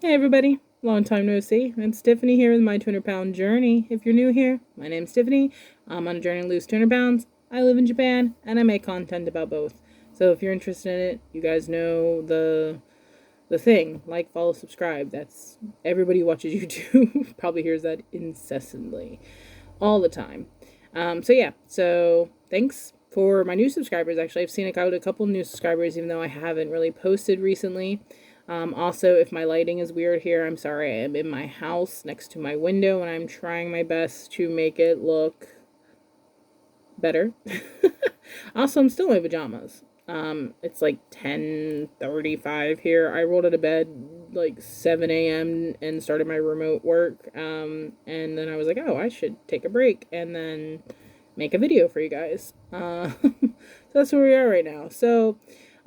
Hey everybody, long time no see. It's Tiffany here with my 200-pound journey. If you're new here, my name's Tiffany. I'm on a journey to lose 200 pounds. I live in Japan and I make content about both. So if you're interested in it, you guys know the thing. Like, follow, subscribe. That's everybody who watches YouTube probably hears that incessantly, all the time. So thanks for my new subscribers. Actually, I've seen a couple new subscribers, even though I haven't really posted recently. Also, if my lighting is weird here, I'm sorry. I am in my house next to my window and I'm trying my best to make it look better. Also, I'm still in my pajamas. It's like 10:35 here. I rolled out of bed like 7 a.m. and started my remote work. And then I was like, oh, I should take a break and then make a video for you guys. So that's where we are right now. So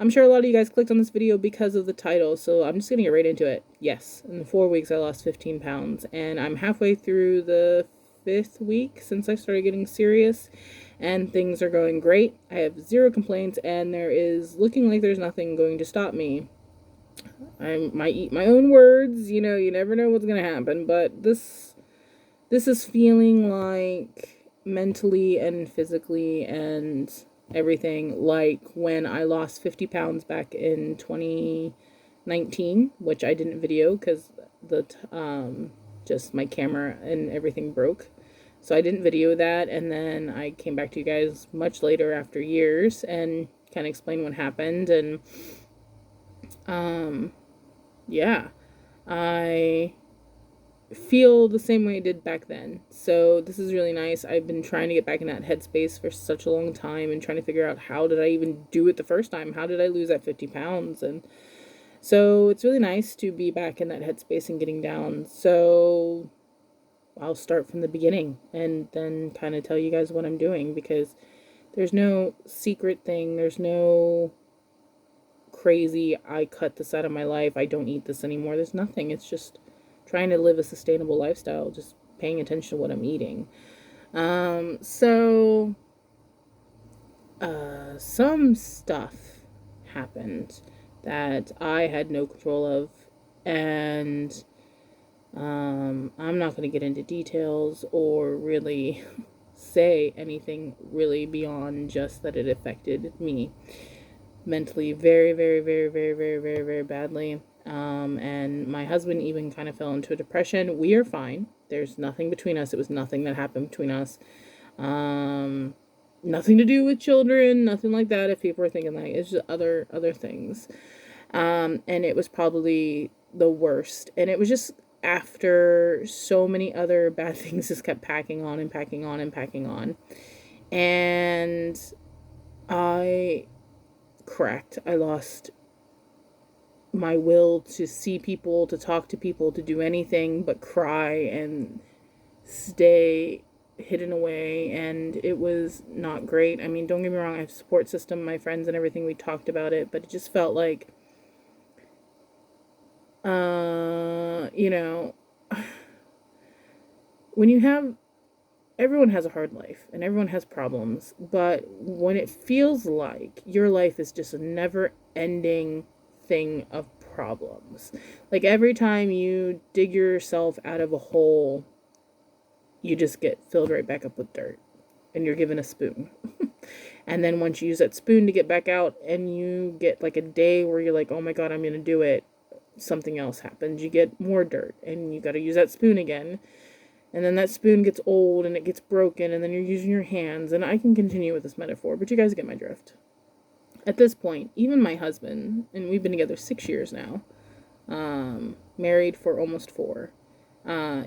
I'm sure a lot of you guys clicked on this video because of the title, so I'm just gonna get right into it. Yes, in 4 weeks I lost 15 pounds, and I'm halfway through the 5th week since I started getting serious, and things are going great. I have zero complaints, and there is looking like there's nothing going to stop me. I might eat my own words, you never know what's gonna happen, but this is feeling like mentally and physically and everything like when I lost 50 pounds back in 2019, which I didn't video because the just my camera and everything broke. So I didn't video that, and then I came back to you guys much later after years and kind of explain what happened. And um yeah, I feel the same way I did back then. So this is really nice. I've been trying to get back in that headspace for such a long time and trying to figure out how did I even do it the first time? How did I lose that 50 pounds? And so it's really nice to be back in that headspace and getting down. So I'll start from the beginning and then kind of tell you guys what I'm doing, because there's no secret thing. There's no crazy, I cut this out of my life, I don't eat this anymore. There's nothing. It's just trying to live a sustainable lifestyle, just paying attention to what I'm eating. So some stuff happened that I had no control of, and I'm not going to get into details or really say anything really beyond just that it affected me mentally very, very, very, very, very, very, very badly. And my husband even kind of fell into a depression. We are fine. There's nothing between us. It was nothing that happened between us. Um, Nothing to do with children, nothing like that. If people are thinking like it's just other things. And it was probably the worst. And it was just after so many other bad things just kept packing on and packing on and packing on. And I cracked. I lost my will to see people, to talk to people, to do anything but cry and stay hidden away, and it was not great. I mean, don't get me wrong, I have a support system, my friends and everything, we talked about it, but it just felt like you know, when you have everyone has a hard life and everyone has problems, but when it feels like your life is just a never ending thing of problems, like every time you dig yourself out of a hole, you just get filled right back up with dirt and you're given a spoon. And then once you use that spoon to get back out and you get like a day where you're like, oh my God, I'm going to do it, something else happens. You get more dirt and you got to use that spoon again. And then that spoon gets old and it gets broken, and then you're using your hands. And I can continue with this metaphor, but you guys get my drift. At this point, even my husband, and we've been together 6 years now, married for almost 4,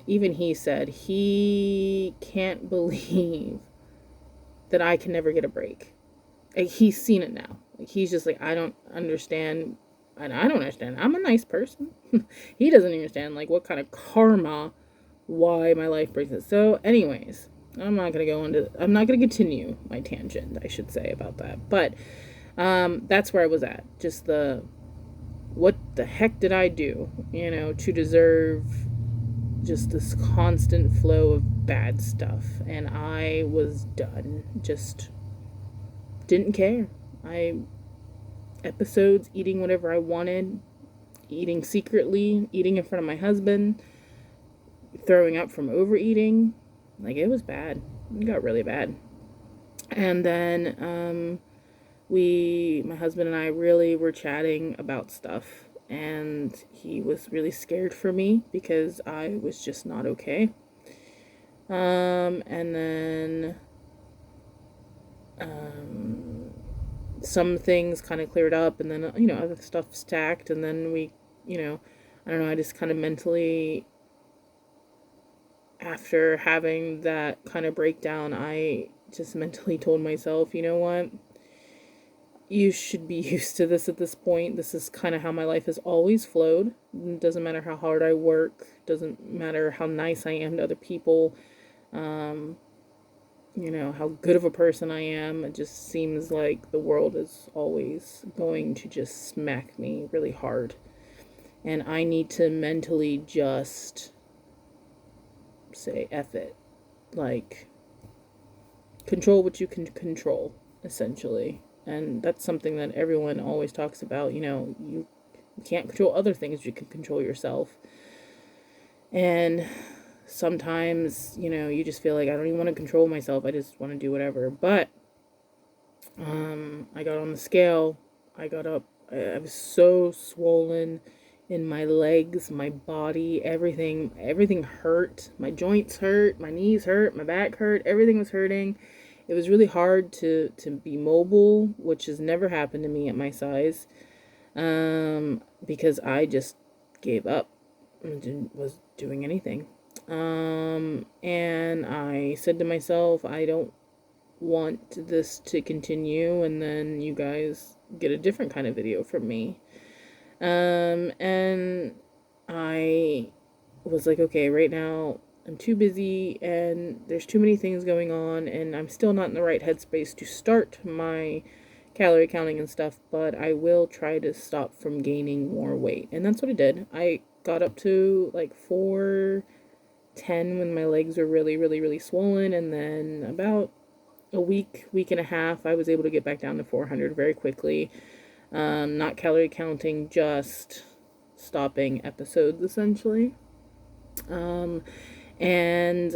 even he said he can't believe that I can never get a break. Like, he's seen it now. Like, he's just like, I don't understand. And I don't understand. I'm a nice person. He doesn't understand, like, what kind of karma, why my life brings it. So, anyways, I'm not gonna continue my tangent, I should say, about that. But that's where I was at. Just what the heck did I do, to deserve just this constant flow of bad stuff? And I was done. Just didn't care. Episodes, eating whatever I wanted, eating secretly, eating in front of my husband, throwing up from overeating. Like, it was bad. It got really bad. And then my husband and I really were chatting about stuff, and he was really scared for me because I was just not okay. And then some things kind of cleared up, and then, other stuff stacked, and then we, I don't know, I just kind of mentally, after having that kind of breakdown, I just mentally told myself, you know what? You should be used to this at this point. This is kind of how my life has always flowed. It doesn't matter how hard I work. Doesn't matter how nice I am to other people. How good of a person I am. It just seems like the world is always going to just smack me really hard. And I need to mentally just say, F it. Like, control what you can control, essentially. And that's something that everyone always talks about. You can't control other things, you can control yourself. And sometimes, you just feel like, I don't even want to control myself, I just want to do whatever. But I got on the scale, I got up, I was so swollen in my legs, my body, everything hurt. My joints hurt, my knees hurt, my back hurt, everything was hurting. It was really hard to be mobile, which has never happened to me at my size, because I just gave up and was doing anything. And I said to myself, I don't want this to continue, and then you guys get a different kind of video from me. And I was like, okay, right now I'm too busy and there's too many things going on, and I'm still not in the right headspace to start my calorie counting and stuff, but I will try to stop from gaining more weight. And that's what I did. I got up to like 410 when my legs were really, really, really swollen, and then about a week and a half, I was able to get back down to 400 very quickly. Not calorie counting, just stopping episodes, essentially. And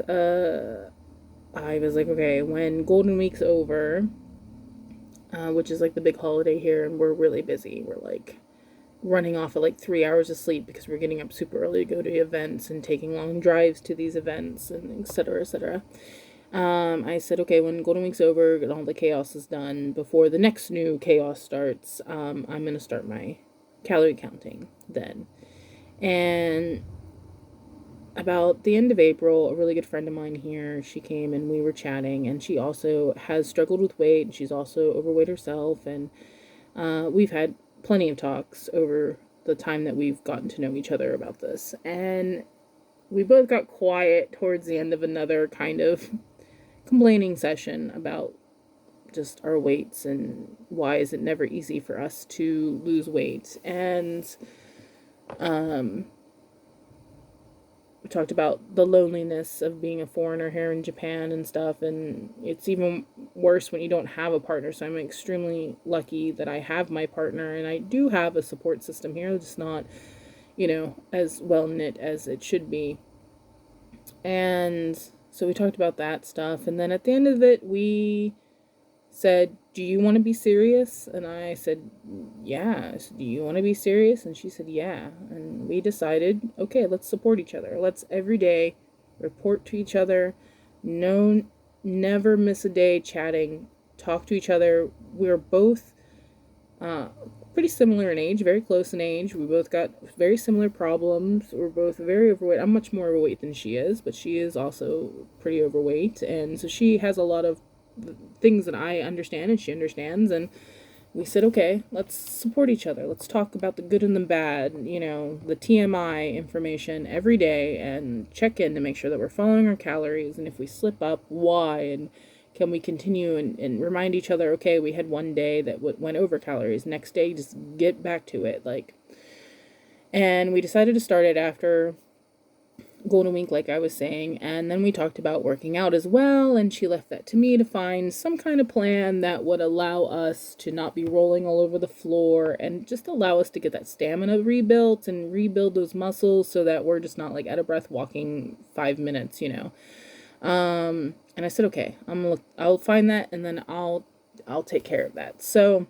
I was like, okay, when Golden Week's over, which is like the big holiday here, and we're really busy. We're like running off at like 3 hours of sleep because we're getting up super early to go to events and taking long drives to these events, and et cetera, et cetera. I said, okay, when Golden Week's over and all the chaos is done, before the next new chaos starts, I'm going to start my calorie counting then. And about the end of April, a really good friend of mine here, she came and we were chatting, and she also has struggled with weight, and she's also overweight herself, and we've had plenty of talks over the time that we've gotten to know each other about this. And we both got quiet towards the end of another kind of complaining session about just our weights and why is it never easy for us to lose weight. And we talked about the loneliness of being a foreigner here in Japan and stuff, and it's even worse when you don't have a partner. So I'm extremely lucky that I have my partner, and I do have a support system here. It's not, as well knit as it should be. And so we talked about that stuff, and then at the end of it, we said, do you want to be serious? And I said, yeah. I said, do you want to be serious? And she said, yeah. And we decided, okay, let's support each other. Let's every day report to each other. Never miss a day chatting. Talk to each other. We're both pretty similar in age, very close in age. We both got very similar problems. We're both very overweight. I'm much more overweight than she is, but she is also pretty overweight. And so she has a lot of things that I understand and she understands. And we said, okay, let's support each other. Let's talk about the good and the bad, the TMI information every day, and check in to make sure that we're following our calories. And if we slip up, why? And can we continue and remind each other, okay, we had one day that went over calories. Next day, just get back to it. And we decided to start it after Golden Week, like I was saying, and then we talked about working out as well, and she left that to me to find some kind of plan that would allow us to not be rolling all over the floor and just allow us to get that stamina rebuilt and rebuild those muscles so that we're just not like out of breath walking 5 minutes, And I said, okay, I'll find that, and then I'll take care of that. So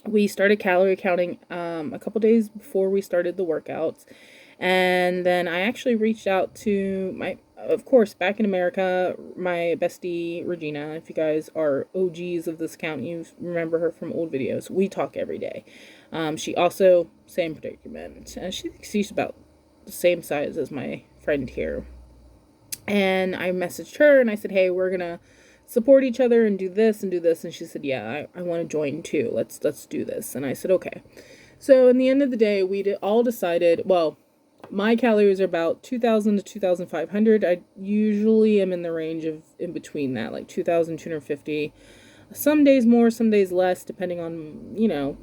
we started calorie counting a couple days before we started the workouts. And then I actually reached out to of course, back in America, my bestie, Regina. If you guys are OGs of this account, you remember her from old videos. We talk every day. She also, same predicament. She's about the same size as my friend here. And I messaged her and I said, hey, we're going to support each other and do this and do this. And she said, yeah, I want to join too. Let's do this. And I said, okay. So in the end of the day, we all decided, well, my calories are about 2,000 to 2,500. I usually am in the range of in between that, like 2,250. Some days more, some days less, depending on,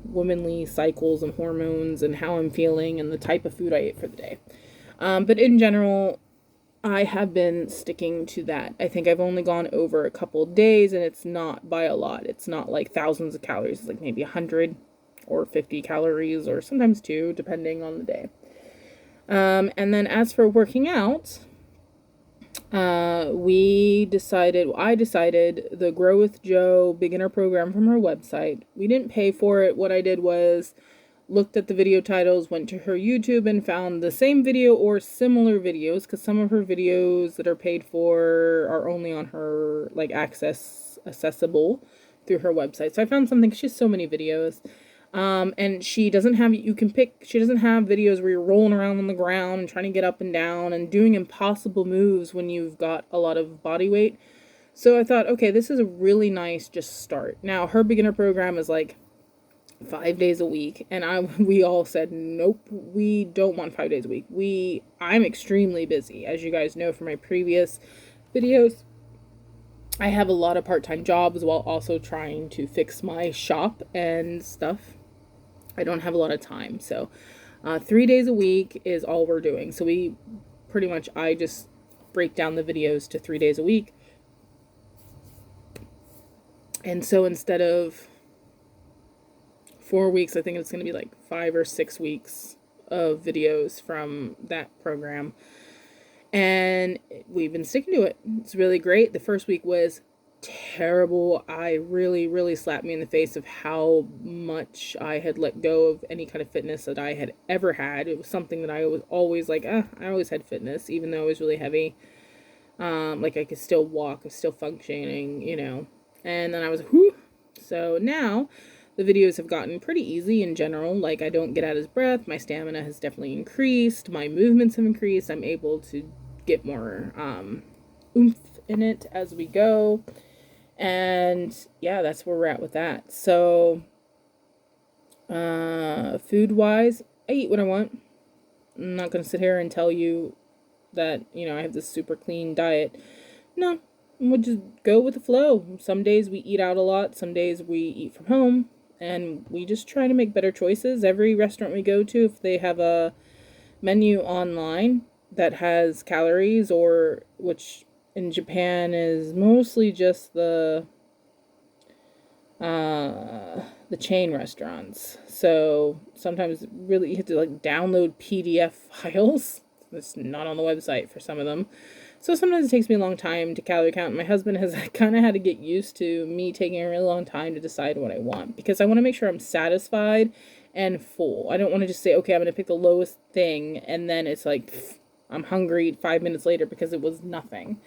womanly cycles and hormones and how I'm feeling and the type of food I ate for the day. But in general, I have been sticking to that. I think I've only gone over a couple days, and it's not by a lot. It's not like thousands of calories. It's like maybe 100 or 50 calories, or sometimes 2, depending on the day. And then as for working out, I decided the Grow with Jo beginner program from her website. We didn't pay for it. What I did was looked at the video titles, went to her YouTube and found the same video or similar videos, because some of her videos that are paid for are only on her accessible through her website. So I found something. She has so many videos. And she doesn't have videos where you're rolling around on the ground and trying to get up and down and doing impossible moves when you've got a lot of body weight. So I thought, okay, this is a really nice just start. Now, her beginner program is like 5 days a week, and we all said, nope, we don't want 5 days a week. I'm extremely busy, as you guys know from my previous videos. I have a lot of part-time jobs while also trying to fix my shop and stuff. I don't have a lot of time. So 3 days a week is all we're doing. So I just break down the videos to 3 days a week. And so instead of 4 weeks, I think it's going to be like 5 or 6 weeks of videos from that program. And we've been sticking to it. It's really great. The first week was terrible. I really, really slapped me in the face of how much I had let go of any kind of fitness that I had ever had. It was something that I was always like, I always had fitness, even though it was really heavy. I could still walk, I was still functioning, And then I was, whew. So now the videos have gotten pretty easy in general. Like, I don't get out of breath. My stamina has definitely increased. My movements have increased. I'm able to get more oomph in it as we go. And yeah, that's where we're at with that. So food wise, I eat what I want. I'm not going to sit here and tell you that, I have this super clean diet. No, we'll just go with the flow. Some days we eat out a lot. Some days we eat from home. And we just try to make better choices. Every restaurant we go to, if they have a menu online that has calories, or which in Japan is mostly just the chain restaurants. So sometimes really you have to download PDF files. It's not on the website for some of them. So sometimes it takes me a long time to calorie count. My husband has kind of had to get used to me taking a really long time to decide what I want, because I want to make sure I'm satisfied and full. I don't want to just say, okay, I'm going to pick the lowest thing, and then it's like, I'm hungry 5 minutes later because it was nothing.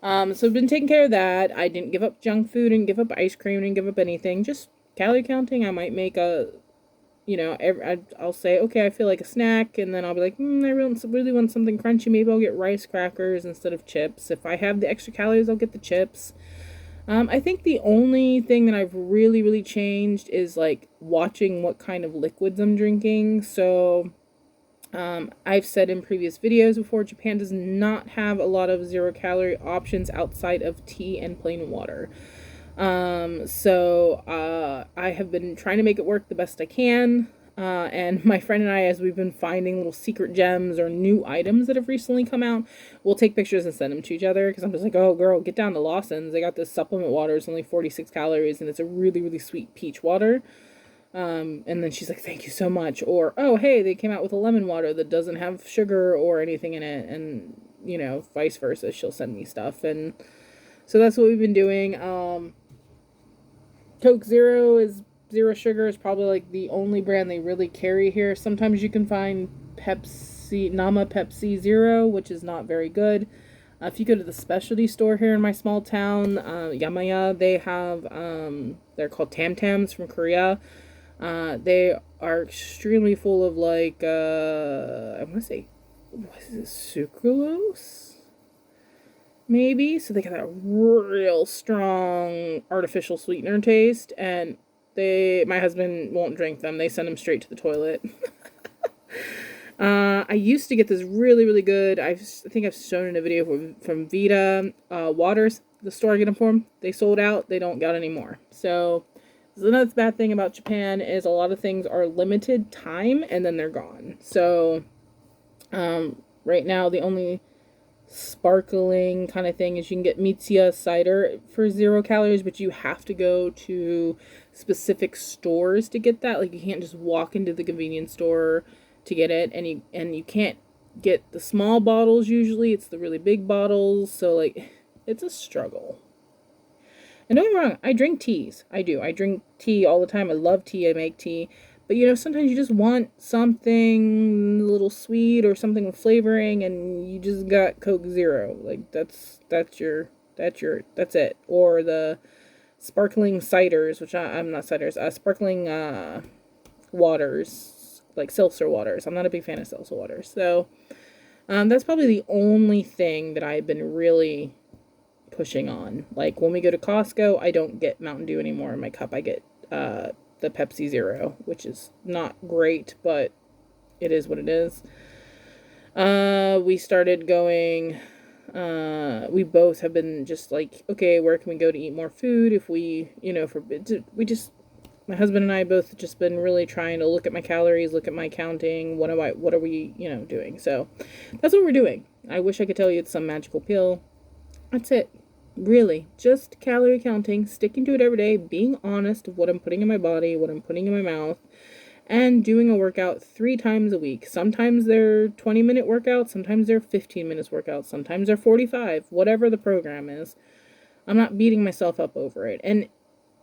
So I've been taking care of that. I didn't give up junk food, and give up ice cream, and give up anything. Just calorie counting. I might make I'll say, okay, I feel like a snack, and then I'll be like, I really want something crunchy. Maybe I'll get rice crackers instead of chips. If I have the extra calories, I'll get the chips. I think the only thing that I've really, really changed is watching what kind of liquids I'm drinking. So I've said in previous videos before, Japan does not have a lot of 0-calorie options outside of tea and plain water. So I have been trying to make it work the best I can. And my friend and I, as we've been finding little secret gems or new items that have recently come out, we'll take pictures and send them to each other. Because I'm just like, oh, girl, get down to Lawson's. They got this supplement water. It's only 46 calories, and it's a really, really sweet peach water. And then she's like, thank you so much. Or, oh, hey, they came out with a lemon water that doesn't have sugar or anything in it. And, vice versa. She'll send me stuff. And so that's what we've been doing. Coke Zero Sugar is probably like the only brand they really carry here. Sometimes you can find Nama Pepsi Zero, which is not very good. If you go to the specialty store here in my small town, Yamaya, they have, they're called Tam Tams from Korea. They are extremely full of I want to say, what is it, sucralose? Maybe. So they got that real strong artificial sweetener taste, and my husband won't drink them. They send them straight to the toilet. I used to get this really, really good, I think I've shown in a video from Vita, waters. The store I get them from, they sold out. They don't got any more. So another bad thing about Japan is a lot of things are limited time and then they're gone. So, right now the only sparkling kind of thing is you can get Mitsuya cider for 0 calories, but you have to go to specific stores to get that. Like, you can't just walk into the convenience store to get it, and you can't get the small bottles usually. It's the really big bottles, so it's a struggle. And don't get me wrong, I drink teas. I do. I drink tea all the time. I love tea. I make tea. But, sometimes you just want something a little sweet or something with flavoring, and you just got Coke Zero. That's it. Or the sparkling ciders, which I'm not ciders, sparkling waters, like seltzer waters. I'm not a big fan of seltzer waters. So, that's probably the only thing that I've been really pushing on. Like, when we go to Costco, I don't get Mountain Dew anymore in my cup. I get, the Pepsi Zero, which is not great, but it is what it is. We started going, we both have been just like, okay, where can we go to eat more food? If we, my husband and I both just been really trying to look at my calories, look at my counting. What are we, doing? So that's what we're doing. I wish I could tell you it's some magical pill. That's it. Really, just calorie counting, sticking to it every day, being honest of what I'm putting in my body, what I'm putting in my mouth, and doing a workout 3 times a week. Sometimes they're 20-minute workouts, sometimes they're 15 minutes workouts, sometimes they're 45, whatever the program is. I'm not beating myself up over it. And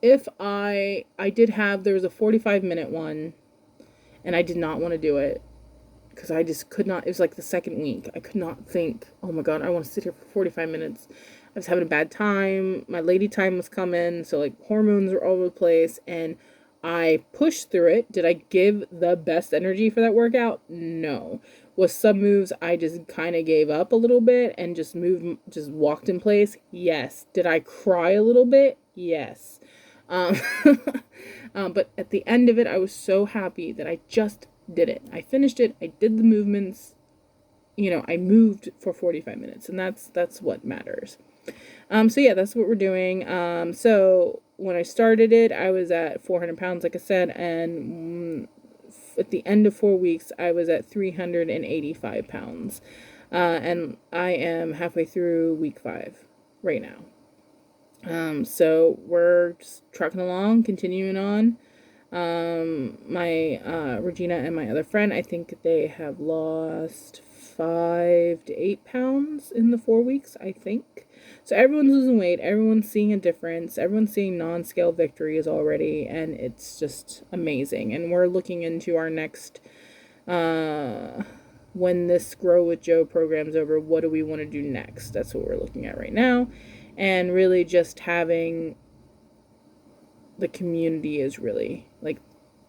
if there was a 45-minute one, and I did not want to do it, because I just could not, it was like the second week, I could not think, oh my god, I want to sit here for 45 minutes. I was having a bad time. My lady time was coming. So hormones were all over the place. And I pushed through it. Did I give the best energy for that workout? No. With some moves, I just kind of gave up a little bit and just walked in place? Yes. Did I cry a little bit? Yes. But at the end of it, I was so happy that I just did it. I finished it. I did the movements. I moved for 45 minutes. And that's what matters. So yeah, that's what we're doing. So when I started it, I was at 400 pounds, like I said, and at the end of 4 weeks, I was at 385 pounds. And I am halfway through week 5 right now. So we're just trucking along, continuing on. My, Regina and my other friend, I think they have lost 5 to 8 pounds in the 4 weeks, I think. So everyone's losing weight, everyone's seeing a difference, everyone's seeing non-scale victories already, and it's just amazing. And we're looking into our next, when this Grow with Joe program's over, what do we want to do next? That's what we're looking at right now. And really just having the community is really,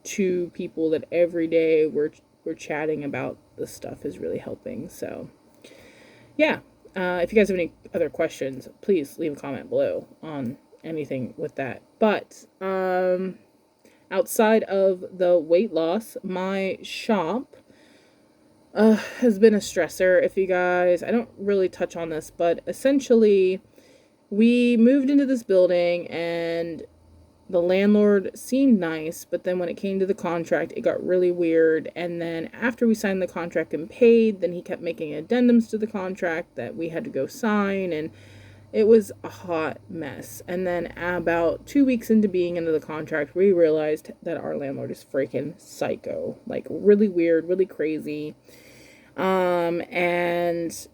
2 people that every day we're chatting about this stuff is really helping. So, yeah. If you guys have any other questions, please leave a comment below on anything with that. But, outside of the weight loss, my shop, has been a stressor. If you guys, I don't really touch on this, but essentially we moved into this building and the landlord seemed nice, but then when it came to the contract, it got really weird. And then after we signed the contract and paid, then he kept making addendums to the contract that we had to go sign, and it was a hot mess. And then about 2 weeks into being into the contract, we realized that our landlord is freaking psycho, like really weird, really crazy. And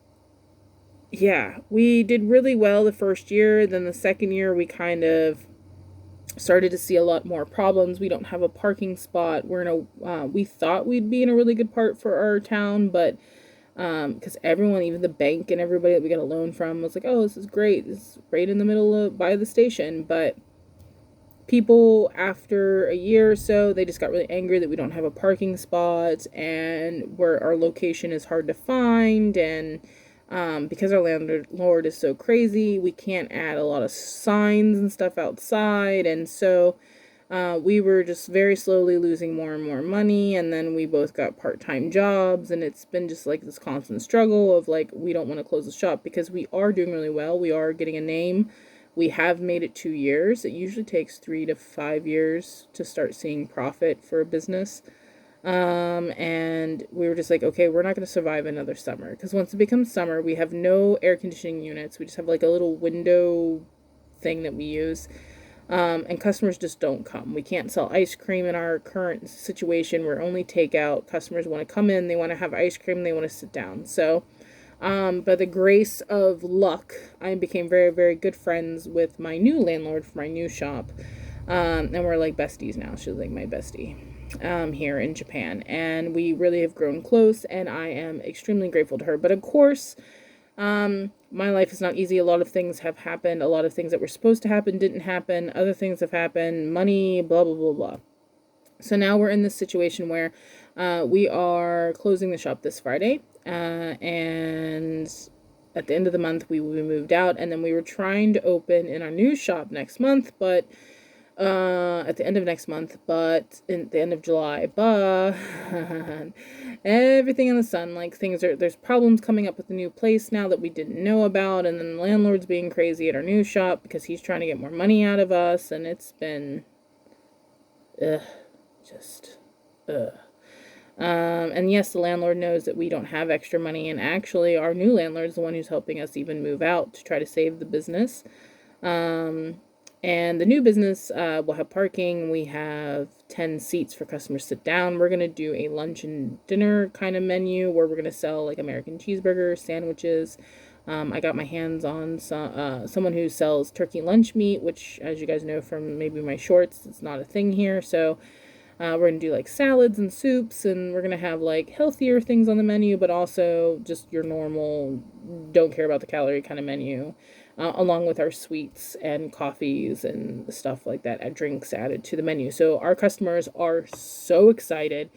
yeah, we did really well the first year. Then the second year, we kind of started to see a lot more problems. We don't have a parking spot. We thought we'd be in a really good part for our town, but because everyone, even the bank and everybody that we got a loan from, was like, oh, this is great. This is right in the middle of by the station. But people, after a year or so, they just got really angry that we don't have a parking spot, and where our location is hard to find, and because our landlord is so crazy, we can't add a lot of signs and stuff outside. And so we were just very slowly losing more and more money. And then we both got part-time jobs, and it's been just like this constant struggle of like, we don't want to close the shop because we are doing really well. We are getting a name. We have made it 2 years. It usually takes 3 to 5 years to start seeing profit for a business. And we were just like, okay, we're not going to survive another summer, because once it becomes summer, we have no air conditioning units. We just have like a little window thing that we use. And customers just don't come. We can't sell ice cream in our current situation. We're only takeout. Customers want to come in, they want to have ice cream, they want to sit down. So, by the grace of luck, I became very, very good friends with my new landlord for my new shop. And we're like besties now. She's like my bestie here in Japan. And we really have grown close, and I am extremely grateful to her. But of course, my life is not easy. A lot of things have happened. A lot of things that were supposed to happen didn't happen. Other things have happened. Money, blah, blah, blah, blah. So now we're in this situation where we are closing the shop this Friday. And at the end of the month, we moved out. And then we were trying to open in our new shop next month, but at the end of next month, but in the end of July, but everything in the sun, like there's problems coming up with the new place now that we didn't know about, and then the landlord's being crazy at our new shop because he's trying to get more money out of us, and it's been, just, and yes, the landlord knows that we don't have extra money, and actually our new landlord is the one who's helping us even move out to try to save the business. And the new business will have parking. We have 10 seats for customers to sit down. We're going to do a lunch and dinner kind of menu where we're going to sell like American cheeseburgers, sandwiches. I got my hands on someone who sells turkey lunch meat, which, as you guys know from maybe my shorts, it's not a thing here. So we're going to do like salads and soups, and we're going to have like healthier things on the menu, but also just your normal, don't care about the calorie kind of menu. Along with our sweets and coffees and stuff like that, drinks added to the menu. So our customers are so excited.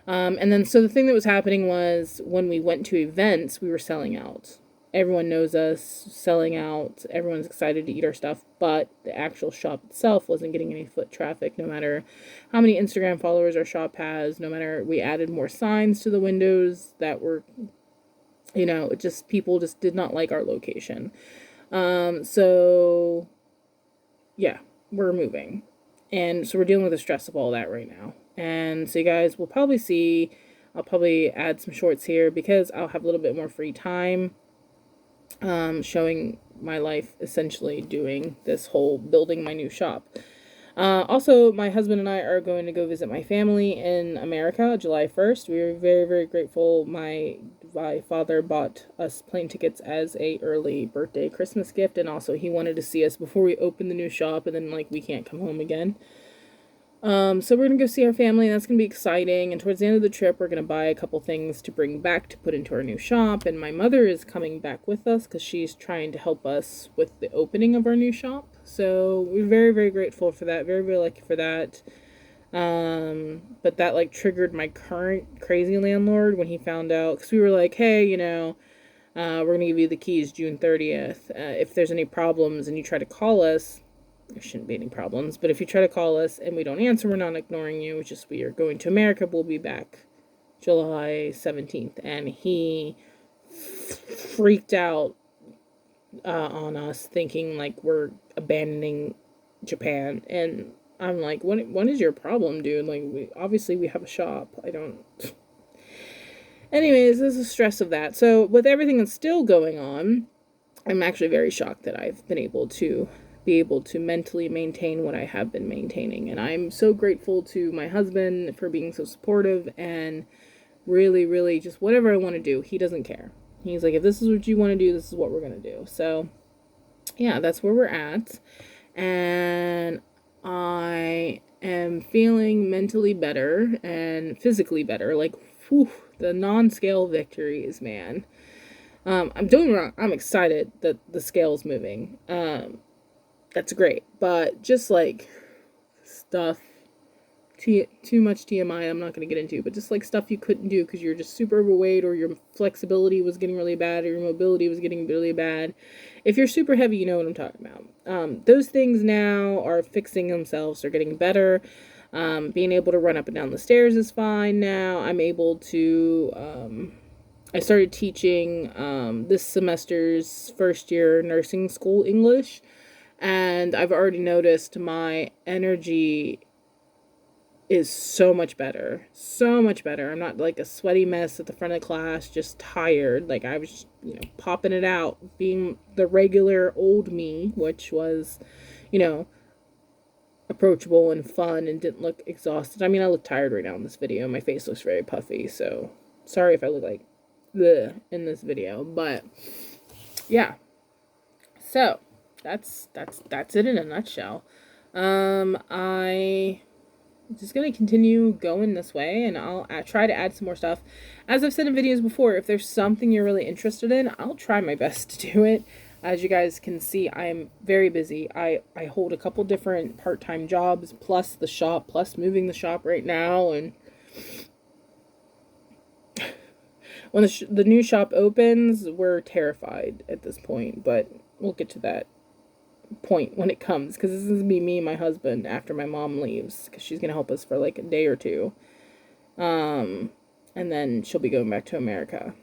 And then, so the thing that was happening was when we went to events, we were selling out. Everyone knows us, selling out. Everyone's excited to eat our stuff, but the actual shop itself wasn't getting any foot traffic, no matter how many Instagram followers our shop has, no matter, we added more signs to the windows that were, it just, people just did not like our location. So yeah, we're moving. And so we're dealing with the stress of all that right now. And so you guys will probably see, I'll probably add some shorts here because I'll have a little bit more free time, showing my life essentially doing this whole building my new shop. Also, my husband and I are going to go visit my family in America, July 1st. We are very, very grateful. My father bought us plane tickets as a early birthday Christmas gift, and also he wanted to see us before we open the new shop, and then, we can't come home again. So we're going to go see our family, and that's going to be exciting, and towards the end of the trip, we're going to buy a couple things to bring back to put into our new shop, and my mother is coming back with us because she's trying to help us with the opening of our new shop. So we're very, very grateful for that, very, very lucky for that. But that, triggered my current crazy landlord when he found out, because we were like, hey, we're going to give you the keys June 30th. If there's any problems and you try to call us, there shouldn't be any problems, but if you try to call us and we don't answer, we're not ignoring you. It's just we are going to America. We'll be back July 17th. And he freaked out on us, thinking we're abandoning Japan. And I'm like, what is your problem, dude? Like, obviously we have a shop. I don't. Anyways, there's the stress of that. So with everything that's still going on, I'm actually very shocked that I've been able to mentally maintain what I have been maintaining. And I'm so grateful to my husband for being so supportive and really, really just whatever I want to do, he doesn't care. He's like, if this is what you want to do, this is what we're going to do. So, yeah, that's where we're at. And I am feeling mentally better and physically better. Like, whew, the non-scale victories, man. I'm doing wrong. I'm excited that the scale's moving. That's great. But just like stuff, too much TMI I'm not going to get into, but just like stuff you couldn't do because you're just super overweight, or your flexibility was getting really bad, or your mobility was getting really bad. If you're super heavy, you know what I'm talking about. Those things now are fixing themselves. They're getting better. Being able to run up and down the stairs is fine now. I'm able to... I started teaching this semester's first year nursing school English, and I've already noticed my energy is so much better. So much better. I'm not like a sweaty mess at the front of class, just tired. Like I was, popping it out, being the regular old me, which was, approachable and fun and didn't look exhausted. I mean, I look tired right now in this video. My face looks very puffy, so sorry if I look like the in this video, but yeah. So that's it in a nutshell. I just going to continue going this way, and I'll try to add some more stuff. As I've said in videos before, if there's something you're really interested in, I'll try my best to do it. As you guys can see, I am very busy. I hold a couple different part-time jobs, plus the shop, plus moving the shop right now, and when the new shop opens, we're terrified at this point, but we'll get to that point when it comes, because this is gonna be me and my husband after my mom leaves, because she's gonna help us for like a day or two, and then she'll be going back to America.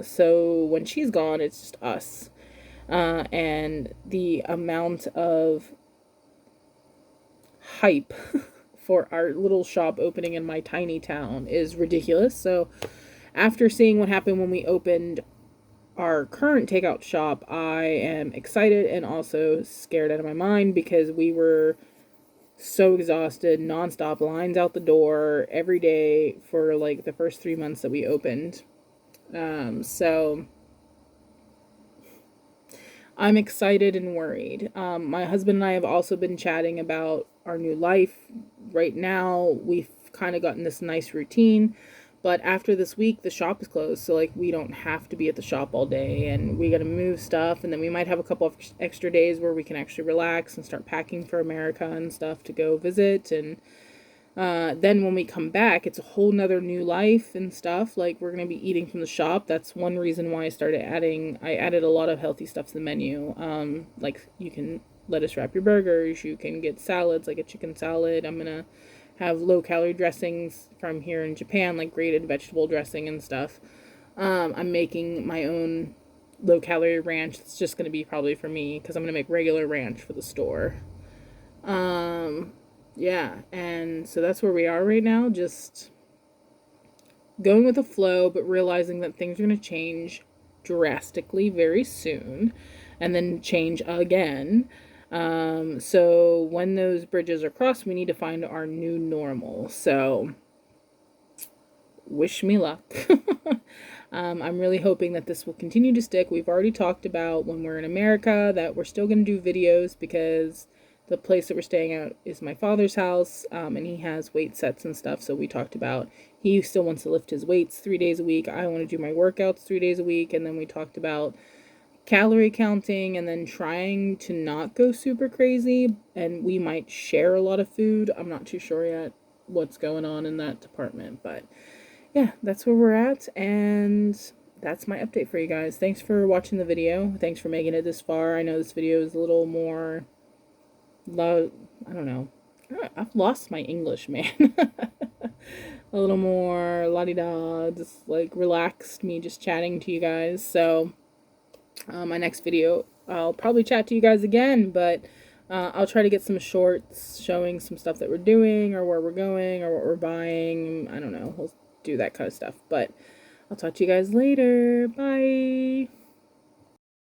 So when she's gone, it's just us, and the amount of hype for our little shop opening in my tiny town is ridiculous. So after seeing what happened when we opened our current takeout shop, I am excited and also scared out of my mind, because we were so exhausted, nonstop lines out the door every day for like the first 3 months that we opened. So I'm excited and worried. My husband and I have also been chatting about our new life. Right now, we've kind of gotten this nice routine. But after this week, the shop is closed, so like we don't have to be at the shop all day, and we got to move stuff, and then we might have a couple of extra days where we can actually relax and start packing for America and stuff to go visit. And then when we come back, it's a whole nother new life and stuff. Like we're gonna be eating from the shop. That's one reason why I added a lot of healthy stuff to the menu. Like you can lettuce wrap your burgers, you can get salads, like a chicken salad. I'm gonna have low-calorie dressings from here in Japan, like grated vegetable dressing and stuff. I'm making my own low-calorie ranch. It's just going to be probably for me, because I'm going to make regular ranch for the store. Yeah, and so that's where we are right now, just going with the flow, but realizing that things are going to change drastically very soon, and then change again. So when those bridges are crossed, we need to find our new normal. So wish me luck. I'm really hoping that this will continue to stick. We've already talked about when we're in America that we're still going to do videos, because the place that we're staying at is my father's house, and he has weight sets and stuff. So we talked about he still wants to lift his weights 3 days a week. I want to do my workouts 3 days a week. And then we talked about calorie counting, and then trying to not go super crazy, and we might share a lot of food. I'm not too sure yet what's going on in that department, but yeah, that's where we're at, and that's my update for you guys. Thanks for watching the video. Thanks for making it this far. I know this video is a little more I don't know, I've lost my English, man. A little more la-di-da, just like relaxed, me just chatting to you guys. So my next video, I'll probably chat to you guys again, but I'll try to get some shorts showing some stuff that we're doing or where we're going or what we're buying. I don't know. We'll do that kind of stuff. But I'll talk to you guys later. Bye.